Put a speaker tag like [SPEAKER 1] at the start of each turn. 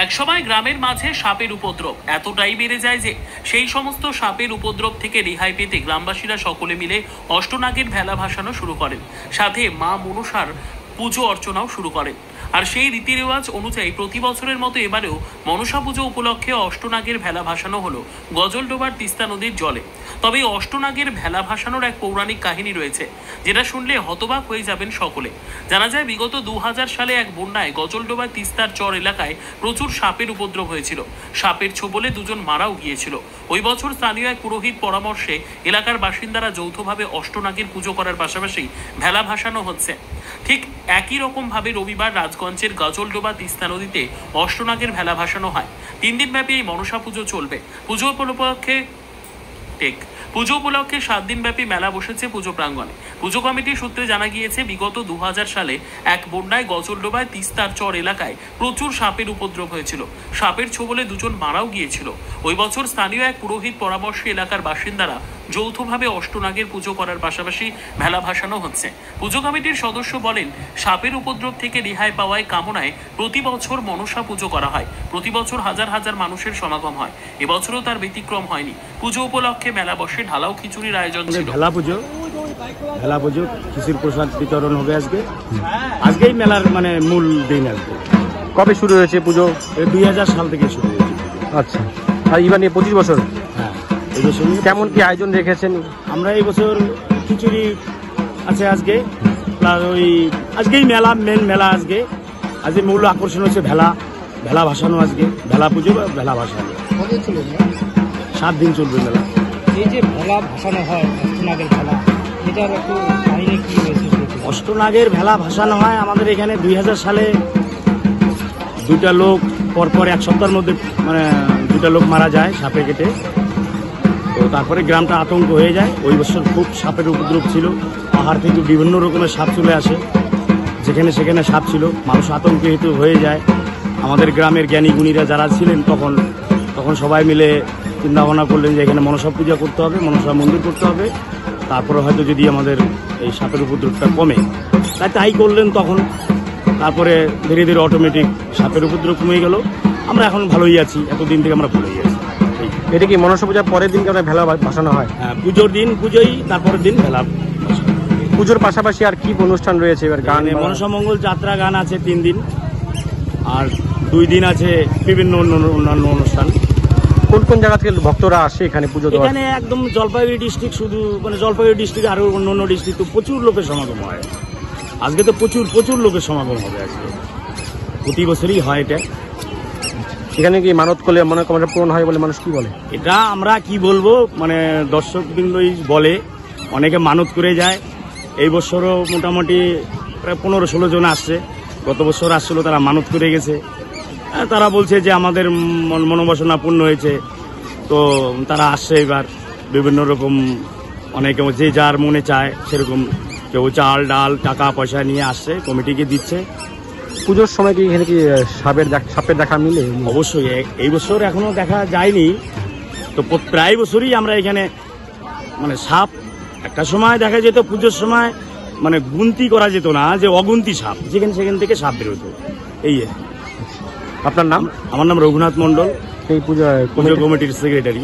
[SPEAKER 1] একসময় গ্রামের মাঝে সাপের উপদ্রব এতটাই বেড়ে যায় যে সেই সমস্ত সাপের উপদ্রব থেকে রেহাই পেতে গ্রামবাসীরা সকলে মিলে অষ্টনাগের ভেলা ভাসানো শুরু করেন, সাথে মা মনসার পুজো অর্চনাও শুরু করেন। আর সেই রীতি রেওয়াজ অনুযায়ী প্রতি বছরের মতো এবারেও মনসা পুজো উপলক্ষে অষ্টনাগের ভেলা ভাসানো হলো গজলডোবার তিস্তা নদীর জলে। তবে অষ্টনাগের ভেলা ভাসানোর এক পৌরাণিক কাহিনী রয়েছে, যেটা শুনলে হতবাক হয়ে যাবেন সকলে। জানা যায় বিগত 2000 সালে এক বন্যায় গজলডোবার তিস্তার চর এলাকায় প্রচুর সাপের উপদ্রব হয়েছিল। সাপের ছোবলে দুজন মারাও গিয়েছিল। ওই বছর স্থানীয় এক পুরোহিত পরামর্শে এলাকার বাসিন্দারা যৌথভাবে অষ্টনাগের পুজো করার পাশাপাশি ভেলা ভাসানো হচ্ছে। ঠিক একই রকম ভাবে রবিবার রাজগঞ্জের গজলডোবা তিস্তা নদীতে অষ্টনাগের ভেলা ভাসানো হয়। 3 দিন ব্যাপী এই মনসা পুজো চলবে। পুজো উপলক্ষে 7 দিন ব্যাপী মেলা বসেছে পুজো প্রাঙ্গণে। পুজো কমিটির সূত্রে জানা গিয়েছে বিগত 2000 সালে এক বন্যায় গজলডোবায় তিস্তার চর এলাকায় প্রচুর সাপের উপদ্রব হয়েছিল। সাপের ছোবলে দুজন মারাও গিয়েছিল। ওই বছর স্থানীয় এক পুরোহিত পরামর্শে এলাকার বাসিন্দারা যৌথভাবে অষ্টনাগের পুজো করার পাশাপাশি ভেলা ভাসানো হচ্ছে। পুজো কমিটির সদস্য বলেন, সাপের উপদ্রব থেকে রেহাই পাওয়ায় কামনায় প্রতি বছর মনসা পুজো করা হয়। প্রতি বছর হাজার হাজার মানুষের সমাগম হয়। এবছরও তার ব্যতিক্রম হয়নি। পুজো উপলক্ষে মেলা বসে, ঢালাও খিচুড়ির আয়োজন ছিল।
[SPEAKER 2] ভেলা পুজো খিচুড়ির প্রসাদ বিতরণ হবে আজকেই মেলার মূল দিন। আসবে
[SPEAKER 3] কবে শুরু হয়েছে পুজো?
[SPEAKER 2] 2000 সাল থেকে শুরু হয়েছে।
[SPEAKER 3] আচ্ছা, আর এবার নিয়ে 25 বছর।
[SPEAKER 2] হ্যাঁ, এই বছর
[SPEAKER 3] কেমন কি আয়োজন রেখেছেন?
[SPEAKER 2] আমরা এই বছর খিচুড়ি আছে আজকে, আজকেই মেলা, মেন মেলা আজকে মূল আকর্ষণ হচ্ছে ভেলা ভাসানো। আজকে ভেলা পুজো বা ভেলা ভাসানো 7 দিন চলবে মেলা।
[SPEAKER 4] এই যে ভেলা ভাসানো হয় অষ্টনাগের ভেলা, এটার একটু কাহিনী কি হয়েছে?
[SPEAKER 2] অষ্টনাগের ভেলা ভাসানো হয় আমাদের এখানে 2000 সালে 2টা লোক পরপর 1 সপ্তাহের মধ্যে 2টা লোক মারা যায় সাপে কেটে। তো তারপরে গ্রামটা আতঙ্ক হয়ে যায়। ওই বছর খুব সাপের উপদ্রব ছিল। পাহাড় থেকে বিভিন্ন রকমের সাপ চলে আসে, যেখানে সেখানে সাপ ছিল। মানুষ আতঙ্কিত হয়ে যায়। আমাদের গ্রামের জ্ঞানী গুণীরা যারা ছিলেন তখন সবাই মিলে চিন্তা ভাবনা করলেন যে এখানে মনসা পূজা করতে হবে, মনসা মন্দির করতে হবে। তারপরে হয়তো যদি আমাদের এই সাপের উপদ্রবটা কমে, তাই করলেন তখন। তারপরে ধীরে ধীরে অটোমেটিক সাপের উপদ্রব কমে গেল। আমরা এখন ভালোই আছি, এতদিন থেকে আমরা ভালোই আছি।
[SPEAKER 3] এটা কি মনসা পূজার পরের দিন ভেলা ভাসানো হয়?
[SPEAKER 2] হ্যাঁ, পুজোর দিন পুজোই, তারপরের দিন ভেলা।
[SPEAKER 3] পুজোর পাশাপাশি আর কি অনুষ্ঠান রয়েছে এবার?
[SPEAKER 2] গানে মনসা মঙ্গল যাত্রা গান আছে 3 দিন, আর 2 দিন আছে বিভিন্ন অন্যান্য অনুষ্ঠান।
[SPEAKER 3] কোন কোন জায়গা থেকে ভক্তরা আসে এখানে পুজো দেওয়ার?
[SPEAKER 2] এখানে একদম জলপাইগুড়ি ডিস্ট্রিক্ট, শুধু জলপাইগুড়ি ডিস্ট্রিক্ট, আরো অন্য ডিস্ট্রিক্ট তো প্রচুর লোকের সমাগম হয়। আজকে তো প্রচুর লোকের সমাগম হবে। আজকে প্রতি বছরই হয় এটা।
[SPEAKER 3] এখানে কি মানত করলে মনোকামনা পূরণ হয় বলে মানুষ কি বলে?
[SPEAKER 2] এটা আমরা কি বলবো, দর্শকবৃন্দই বলে, অনেকে মানত করে যায়। এই বছরও মোটামুটি প্রায় 15-16 জন আসছে। গত বছর আসছিল, তারা মানত করে গেছে। তারা বলছে যে আমাদের মনোবাসনা পূর্ণ হয়েছে। তো তারা আসছে এবার বিভিন্ন রকম, অনেকে যে যার মনে চায় সেরকম, কেউ চাল ডাল টাকা পয়সা নিয়ে আসছে, কমিটিকে দিচ্ছে।
[SPEAKER 3] পুজোর সময় কি এখানে কি সাপের দেখা মিলে?
[SPEAKER 2] অবশ্যই। এই বছর এখনো দেখা যায়নি, তো প্রায় বছরই আমরা এখানে সাপ, একটা সময় দেখা যেত পুজোর সময় গুনতি করা যেত না, যে অগুন্তি সাপ, সেখান থেকে সাপ বেরোতো। এই।
[SPEAKER 3] আপনার নাম?
[SPEAKER 2] আমার নাম রঘুনাথ মন্ডল,
[SPEAKER 3] এই পুজো
[SPEAKER 2] কমিটির সেক্রেটারি।